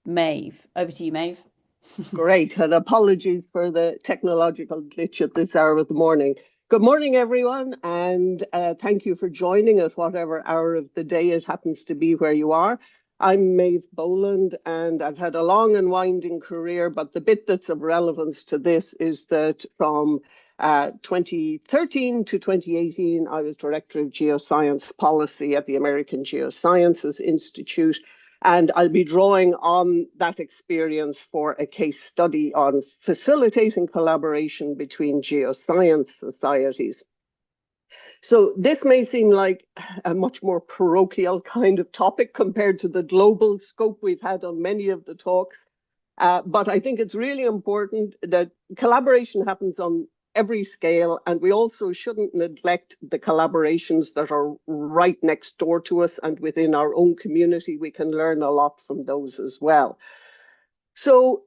Maeve. Over to you, Maeve. Great, and apologies for the technological glitch at this hour of the morning. Good morning, everyone, and thank you for joining us, whatever hour of the day it happens to be where you are. I'm Maeve Boland, and I've had a long and winding career, but the bit that's of relevance to this is that from 2013 to 2018, I was Director of Geoscience Policy at the American Geosciences Institute. And I'll be drawing on that experience for a case study on facilitating collaboration between geoscience societies. So this may seem like a much more parochial kind of topic compared to the global scope we've had on many of the talks. But I think it's really important that collaboration happens on every scale, and we also shouldn't neglect the collaborations that are right next door to us and within our own community. We can learn a lot from those as well. So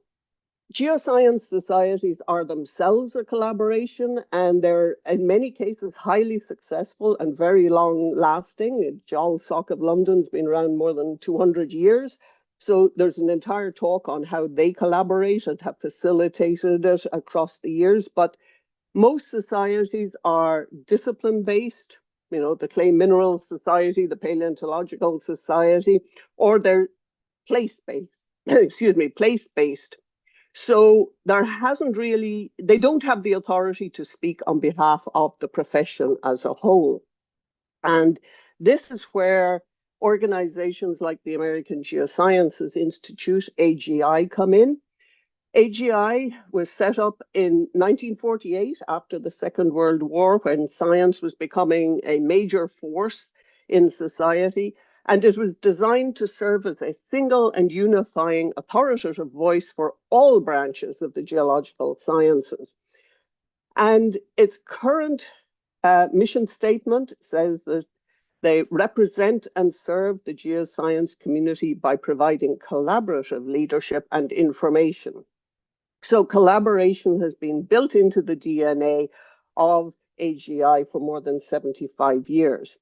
geoscience societies are themselves a collaboration, and they're in many cases highly successful and very long lasting. GeolSoc of London's been around more than 200 years. So there's an entire talk on how they collaborate and have facilitated it across the years. But most societies are discipline-based, the Clay Minerals Society, the Paleontological Society, or they're place-based, place-based. So there hasn't really, they don't have the authority to speak on behalf of the profession as a whole. And this is where organizations like the American Geosciences Institute, AGI, come in. AGI was set up in 1948 after the Second World War, when science was becoming a major force in society, and it was designed to serve as a single and unifying authoritative voice for all branches of the geological sciences. And its current mission statement says that they represent and serve the geoscience community by providing collaborative leadership and information. So collaboration has been built into the DNA of AGI for more than 75 years.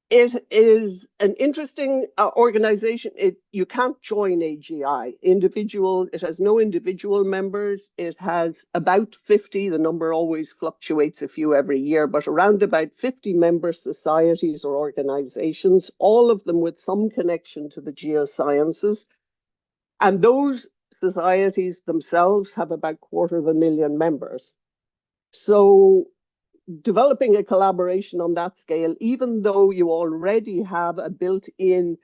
It is an interesting organization. You can't join AGI. It has no individual members. It has about 50, the number always fluctuates a few every year, but around about 50 member societies or organizations, all of them with some connection to the geosciences. And those societies themselves have about 250,000 members. So developing a collaboration on that scale, even though you already have a built-in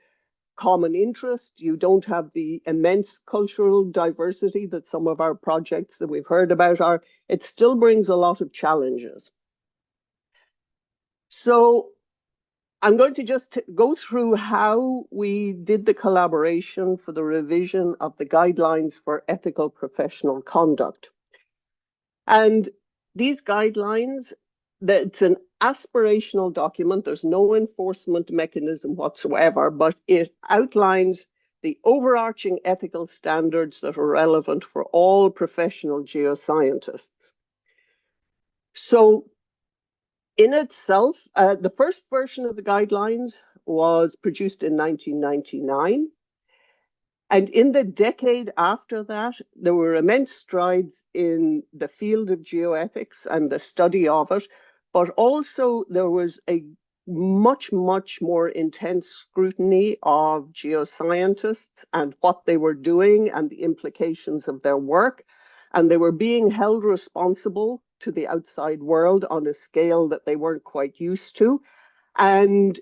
common interest, you don't have the immense cultural diversity that some of our projects that we've heard about are, it still brings a lot of challenges. So I'm going to just go through how we did the collaboration for the revision of the guidelines for ethical professional conduct. And these guidelines, it's an aspirational document. There's no enforcement mechanism whatsoever, but it outlines the overarching ethical standards that are relevant for all professional geoscientists. So in itself, the first version of the guidelines was produced in 1999. And in the decade after that, there were immense strides in the field of geoethics and the study of it, but also there was a much, much more intense scrutiny of geoscientists and what they were doing and the implications of their work. And they were being held responsible to the outside world on a scale that they weren't quite used to. And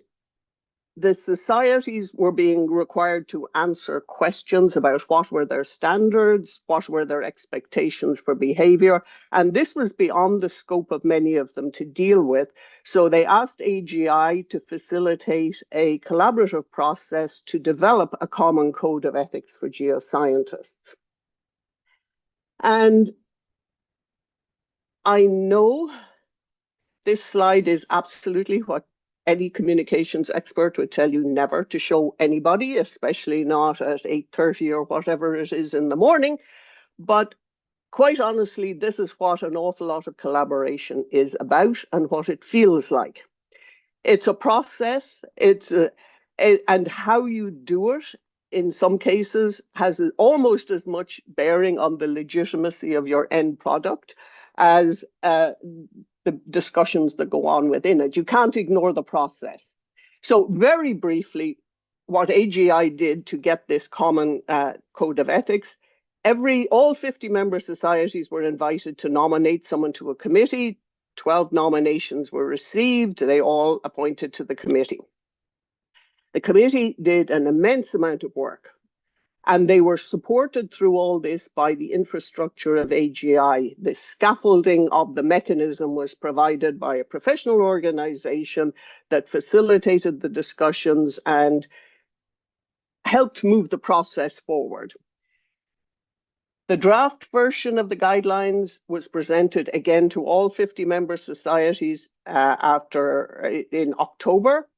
the societies were being required to answer questions about what were their standards, what were their expectations for behavior, and this was beyond the scope of many of them to deal with. So they asked AGI to facilitate a collaborative process to develop a common code of ethics for geoscientists. And I know this slide is absolutely what any communications expert would tell you never to show anybody, especially not at 8:30 or whatever it is in the morning. But quite honestly, this is what an awful lot of collaboration is about and what it feels like. It's a process, and how you do it in some cases, has almost as much bearing on the legitimacy of your end product as the discussions that go on within it. You can't ignore the process. So very briefly, what AGI did to get this common code of ethics, all 50 member societies were invited to nominate someone to a committee. 12 nominations were received. They all appointed to the committee. The committee did an immense amount of work, and they were supported through all this by the infrastructure of AGI. The scaffolding of the mechanism was provided by a professional organization that facilitated the discussions and helped move the process forward. The draft version of the guidelines was presented again to all 50 member societies in October,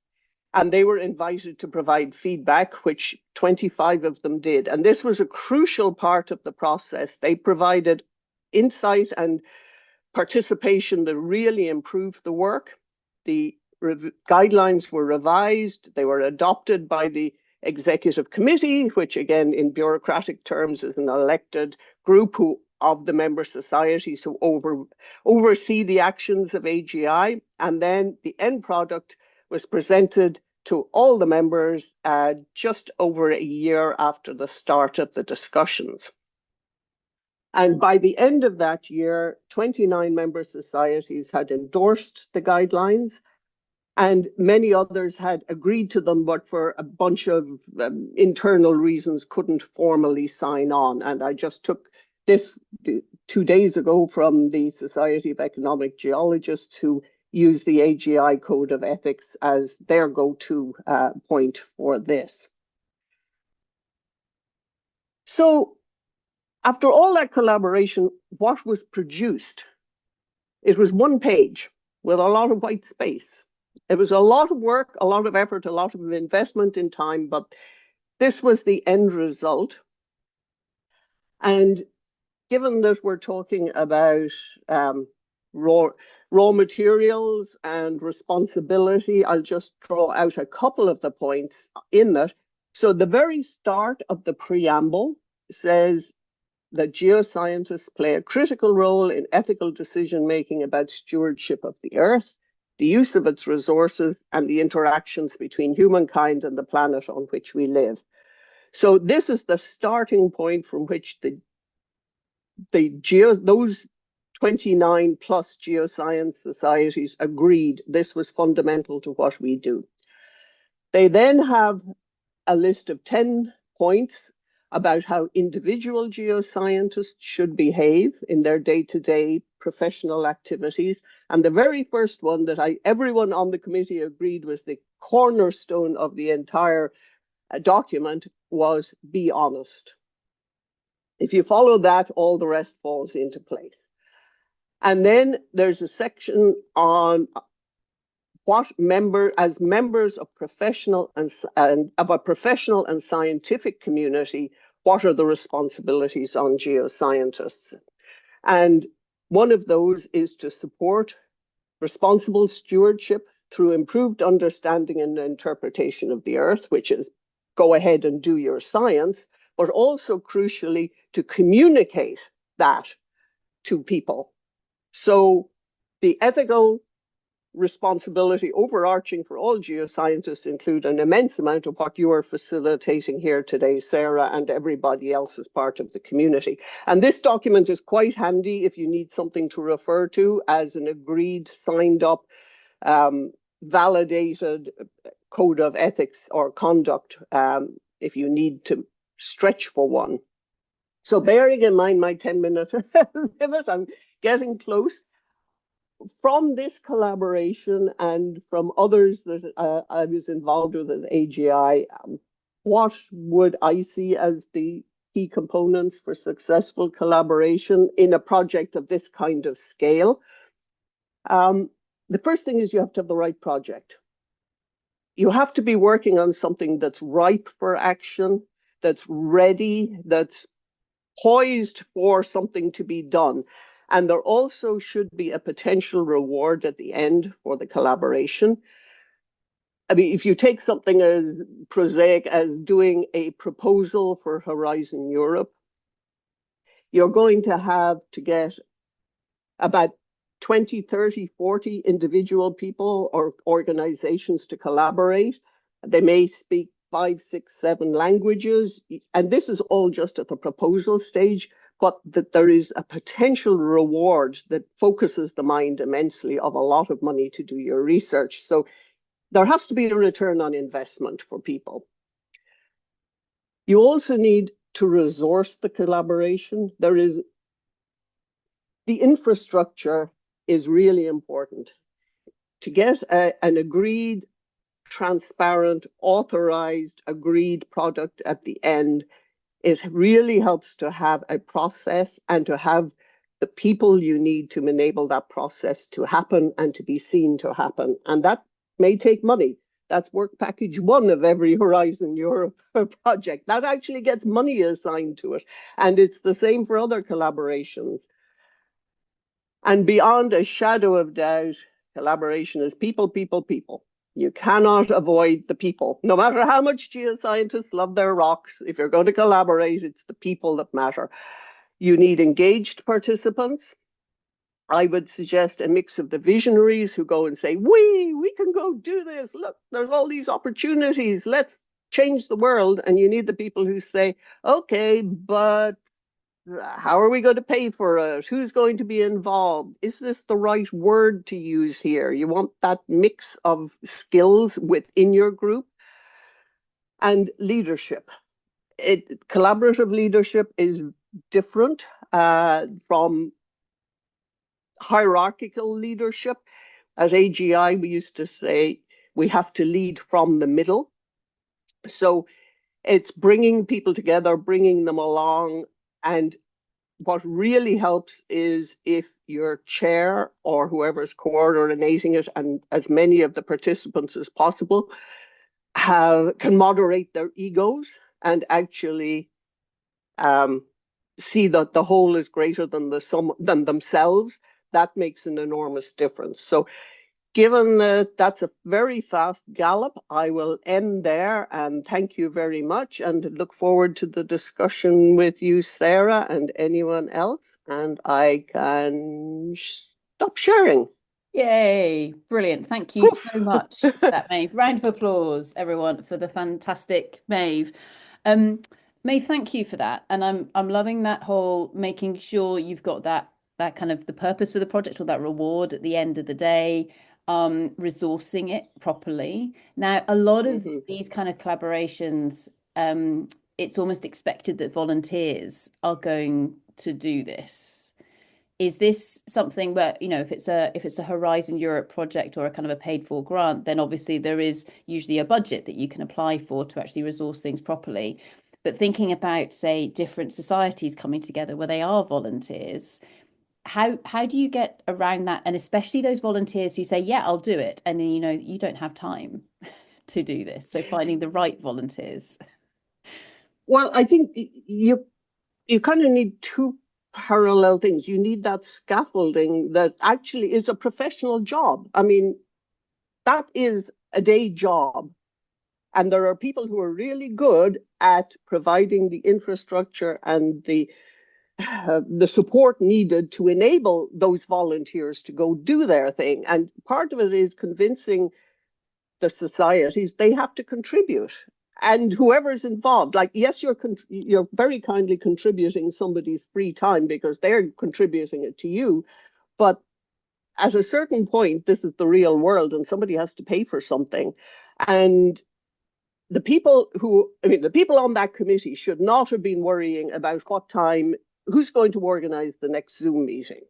and they were invited to provide feedback, which 25 of them did. And this was a crucial part of the process. They provided insight and participation that really improved the work. The guidelines were revised. They were adopted by the executive committee, which again, in bureaucratic terms, is an elected group of the member societies who oversee the actions of AGI. And then the end product was presented to all the members just over a year after the start of the discussions. And by the end of that year, 29 member societies had endorsed the guidelines, and many others had agreed to them, but for a bunch of internal reasons couldn't formally sign on. And I just took this 2 days ago from the Society of Economic Geologists, who use the AGI Code of Ethics as their go-to point for this. So after all that collaboration, what was produced? It was one page with a lot of white space. It was a lot of work, a lot of effort, a lot of investment in time, but this was the end result. And given that we're talking about raw materials and responsibility, I'll just draw out a couple of the points in that. So the very start of the preamble says that geoscientists play a critical role in ethical decision-making about stewardship of the Earth, the use of its resources, and the interactions between humankind and the planet on which we live. So this is the starting point from which those 29 plus geoscience societies agreed this was fundamental to what we do. They then have a list of 10 points about how individual geoscientists should behave in their day-to-day professional activities. And the very first one that everyone on the committee agreed was the cornerstone of the entire document was be honest. If you follow that, all the rest falls into place. And then there's a section on what as members of professional and of a professional and scientific community, what are the responsibilities on geoscientists? And one of those is to support responsible stewardship through improved understanding and interpretation of the Earth, which is go ahead and do your science, but also crucially to communicate that to people. So the ethical responsibility overarching for all geoscientists include an immense amount of what you are facilitating here today, Sarah, and everybody else as part of the community. And this document is quite handy if you need something to refer to as an agreed, signed up, validated code of ethics or conduct, if you need to stretch for one. So bearing in mind my 10-minute limit, I'm getting close. From this collaboration and from others that I was involved with at AGI, what would I see as the key components for successful collaboration in a project of this kind of scale? The first thing is you have to have the right project. You have to be working on something that's ripe for action, that's ready, that's poised for something to be done. And there also should be a potential reward at the end for the collaboration. I mean, if you take something as prosaic as doing a proposal for Horizon Europe, you're going to have to get about 20, 30, 40 individual people or organizations to collaborate. They may speak 5, 6, 7 languages. And this is all just at the proposal stage, but that there is a potential reward that focuses the mind immensely of a lot of money to do your research. So there has to be a return on investment for people. You also need to resource the collaboration. The infrastructure is really important. To get an agreed, transparent, authorized, agreed product at the end, it really helps to have a process and to have the people you need to enable that process to happen and to be seen to happen. And that may take money. That's work package one of every Horizon Europe project. That actually gets money assigned to it. And it's the same for other collaborations. And beyond a shadow of doubt, collaboration is people, people, people. You cannot avoid the people. No matter how much geoscientists love their rocks, if you're going to collaborate, it's the people that matter. You need engaged participants. I would suggest a mix of the visionaries who go and say, we can go do this. Look, there's all these opportunities. Let's change the world. And you need the people who say, okay, but how are we going to pay for it? Who's going to be involved? Is this the right word to use here? You want that mix of skills within your group. And leadership. Collaborative leadership is different from hierarchical leadership. At AGI, we used to say we have to lead from the middle. So it's bringing people together, bringing them along, and what really helps is if your chair or whoever's coordinating it, and as many of the participants as possible, can moderate their egos and actually see that the whole is greater than than themselves. That makes an enormous difference. So given that that's a very fast gallop, I will end there and thank you very much and look forward to the discussion with you, Sarah, and anyone else. And I can stop sharing. Yay, brilliant. Thank you so much for that, Maeve. Round of applause, everyone, for the fantastic Maeve. Um, Maeve, thank you for that. And I'm loving that whole making sure you've got that kind of the purpose for the project or that reward at the end of the day, resourcing it properly. Now, a lot of these kind of collaborations, it's almost expected that volunteers are going to do this. Is this something where, if it's a Horizon Europe project or a kind of a paid for grant, then obviously there is usually a budget that you can apply for to actually resource things properly. But thinking about, say, different societies coming together where they are volunteers, how do you get around that? And especially those volunteers who say, yeah, I'll do it. And then, you don't have time to do this. So finding the right volunteers. Well, I think you kind of need two parallel things. You need that scaffolding that actually is a professional job. I mean, that is a day job. And there are people who are really good at providing the infrastructure and the support needed to enable those volunteers to go do their thing. And part of it is convincing the societies they have to contribute. And whoever's involved, like, yes, you're very kindly contributing somebody's free time because they're contributing it to you. But at a certain point, this is the real world and somebody has to pay for something. And the people on that committee should not have been worrying about what time, who's going to organize the next Zoom meeting,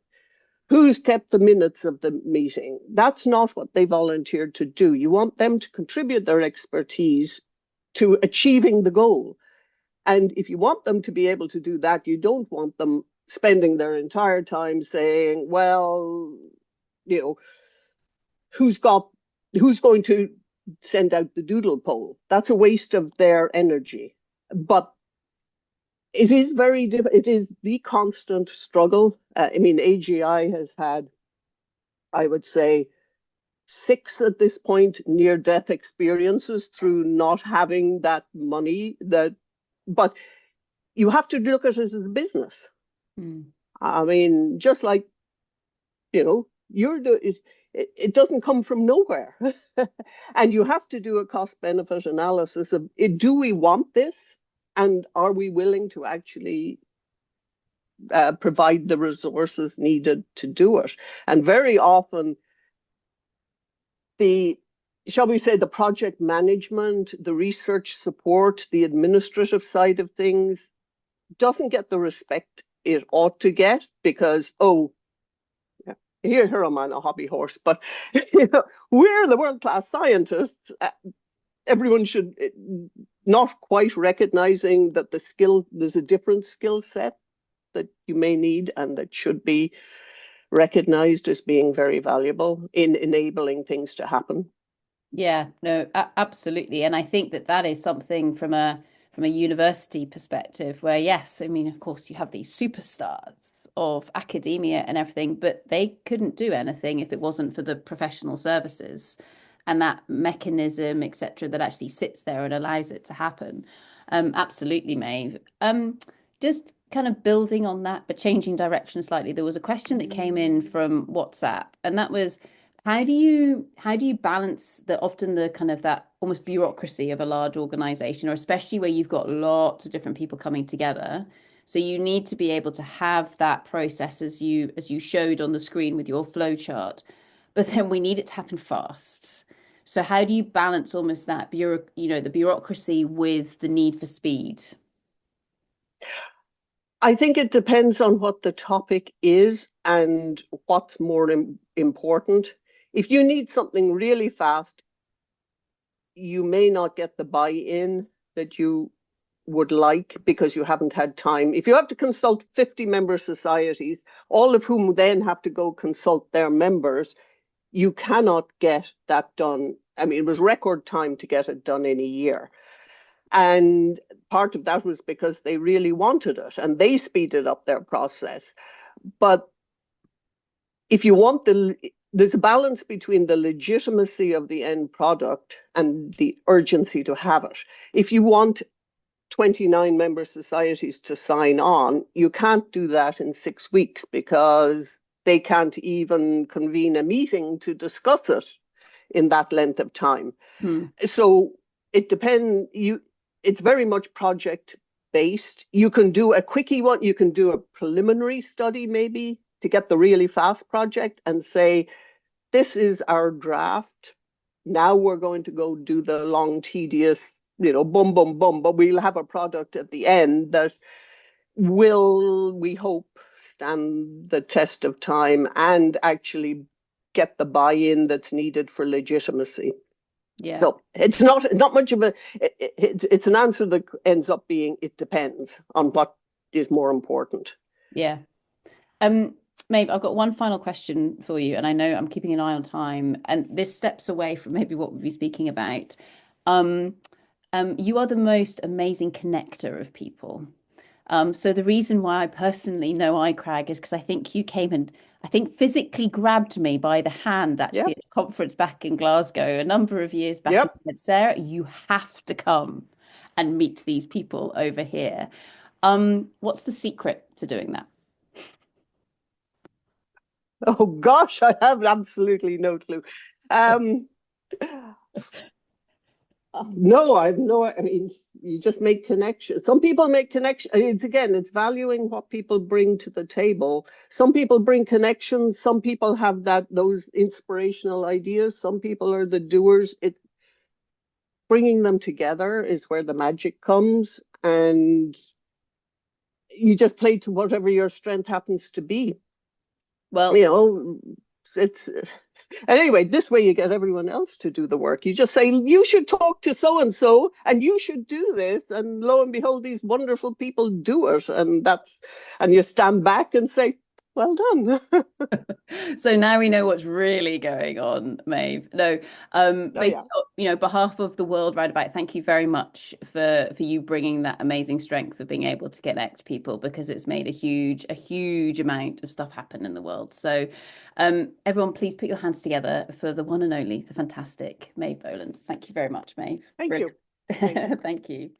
who's kept the minutes of the meeting. That's not what they volunteered to do. You want them to contribute their expertise to achieving the goal. And if you want them to be able to do that, you don't want them spending their entire time saying, well, who's going to send out the doodle poll? That's a waste of their energy. But it is very difficult. It is the constant struggle. AGI has had, I would say, 6 at this point near-death experiences through not having that money. But you have to look at it as a business. Mm. I mean, just like, it doesn't come from nowhere. And you have to do a cost benefit analysis of, do we want this? And are we willing to actually provide the resources needed to do it? And very often, the shall we say, the project management, the research support, the administrative side of things doesn't get the respect it ought to get because, oh, yeah, here I'm on a hobby horse, but we're the world-class scientists. Everyone should not quite recognizing that there's a different skill set that you may need and that should be recognized as being very valuable in enabling things to happen. Yeah, no, absolutely. And I think that that is something from a university perspective where, yes, I mean, of course, you have these superstars of academia and everything, but they couldn't do anything if it wasn't for the professional services and that mechanism, etc., that actually sits there and allows it to happen. Absolutely, Maeve. Just kind of building on that, but changing direction slightly. There was a question that came in from WhatsApp, and that was, how do you balance the often the kind of that almost bureaucracy of a large organization, or especially where you've got lots of different people coming together? So you need to be able to have that process as you showed on the screen with your flow chart, but then we need it to happen fast. So how do you balance almost that the bureaucracy with the need for speed? I think it depends on what the topic is and what's more important. If you need something really fast, you may not get the buy-in that you would like because you haven't had time. If you have to consult 50 member societies, all of whom then have to go consult their members, you cannot get that done. I mean, it was record time to get it done in a year. And part of that was because they really wanted it and they speeded up their process. But if you want there's a balance between the legitimacy of the end product and the urgency to have it. If you want 29 member societies to sign on, you can't do that in 6 weeks because they can't even convene a meeting to discuss it in that length of time. Hmm. So it depends. It's very much project based. You can do a quickie one. You can do a preliminary study maybe to get the really fast project and say, this is our draft. Now we're going to go do the long, tedious, boom, boom, boom. But we'll have a product at the end that will, we hope, stand the test of time and actually get the buy-in that's needed for legitimacy. Yeah. So it's not much of it's an answer that ends up being, it depends on what is more important. Yeah. Maybe I've got one final question for you, and I know I'm keeping an eye on time, and this steps away from maybe what we'll be speaking about. Um, you are the most amazing connector of people. So the reason why I personally know iCrag is because I think you came and I think physically grabbed me by the hand actually Yep, at a conference back in Glasgow a number of years back and yep. said, Sarah, you have to come and meet these people over here. What's the secret to doing that? Oh gosh, I have absolutely no clue. Um, no, I've no. I mean, you just make connections. Some people make connections. It's valuing what people bring to the table. Some people bring connections. Some people have those inspirational ideas. Some people are the doers. Bringing them together is where the magic comes, and you just play to whatever your strength happens to be. You Well, know, it's and anyway, this way you get everyone else to do the work. You just say, you should talk to so and so, and you should do this. And lo and behold, these wonderful people do it. And you stand back and say, Well done. So now we know what's really going on, Maeve. No, Oh, yeah. basically, behalf of the World Roundabout, thank you very much for you bringing that amazing strength of being able to connect people because it's made a huge amount of stuff happen in the world. So, everyone, please put your hands together for the one and only, the fantastic Maeve Boland. Thank you very much, Maeve. Thank you. Thank you. Brilliant. Thank you.